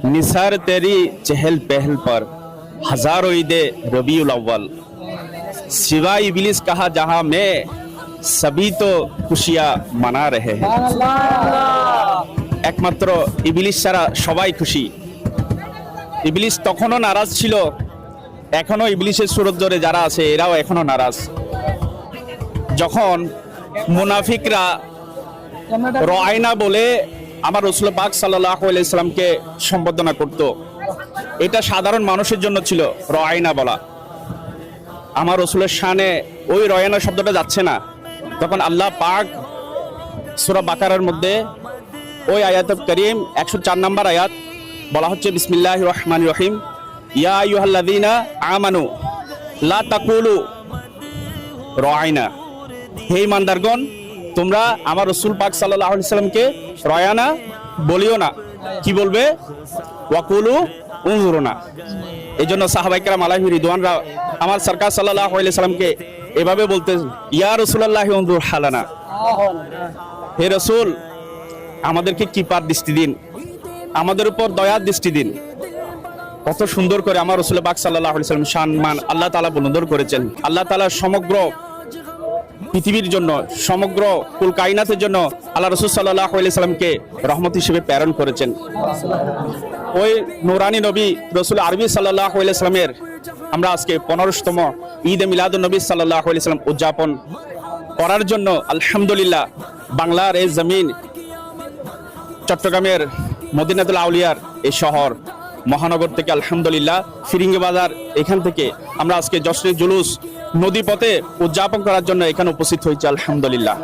निसार तेरी चहल पहल पर हजारों ईदे रबीउल अव्वल, सिवाय इबलिस कहा जहां में सभी तो खुशियां मना रहे हैं। একমাত্র ইবলিস ছাড়া সবাই খুশি। ইবলিস তখনও নারাজ ছিল, এখনো ইবলিসের সুরত ধরে যারা আছে এরাও এখনো নারাজ। যখন মুনাফিকরা রায়না বলে আমার রাসূল পাক সাল্লাল্লাহু আলাইহি সাল্লামকে সম্বোধনা করত, এটা সাধারণ মানুষের জন্য ছিল রায়না বলা। আমার রাসূলের শানে ওই রায়না শব্দটা যাচ্ছে না। তখন আল্লাহ পাক সূরা বাকারার মধ্যে ওই আয়াতুল কারীম 104 নম্বর আয়াত বলা হচ্ছে, বিসমিল্লাহির রহমানির রহিম, ইয়া আইয়ুহাল্লাযীনা আমানু লা তাকুলু রায়না, হে ঈমানদারগণ তোমরা আমার রাসূল পাক সাল্লাল্লাহু আলাইহি সাল্লামকে রায়না বলিও না। কি বলবে? ওয়াকুলু উনজুরুনা। এইজন্য সাহাবায়ে কেরাম আলাইহিম রিদওয়ানরা আমার সরকার সাল্লাল্লাহু আলাইহি সাল্লামকে এভাবে বলতেন, ইয়া রাসূলুল্লাহি উনজুর হালানা, হে রাসূল আমাদেরকে কৃপার দৃষ্টি দিন, আমাদের উপর দয়ার দৃষ্টি দিন। কত সুন্দর করে আমার রাসূল পাক সাল্লাল্লাহু আলাইহি সাল্লাম সম্মান আল্লাহ তাআলা বুলন্দ করেছেন। আল্লাহ তাআলা সমগ্র পৃথিবীর জন্য, সমগ্র কুল কায়নাতের জন্য আল্লাহ রাসূল সাল্লাল্লাহু আলাইহি সাল্লামকে রহমত হিসেবে প্রেরণ করেছেন। ওই নূরানী নবী রাসূল আরবি সাল্লাল্লাহু আলাইহি সাল্লামের আমরা আজকে 15তম ঈদে মিলাদুন নবী সাল্লাল্লাহু আলাইহি সাল্লাম উদযাপন করার জন্য আলহামদুলিল্লাহ বাংলার এই জমিন, চট্টগ্রামের মদিনাতুল আউলিয়ার এই শহর মহানগর থেকে আলহামদুলিল্লাহ ফিরিঙ্গি বাজার, এখান থেকে আমরা আজকে জশ্নে জুলুস নদী পথে উদযাপন করার জন্য এখানে উপস্থিত হয়েছি আলহামদুলিল্লাহ।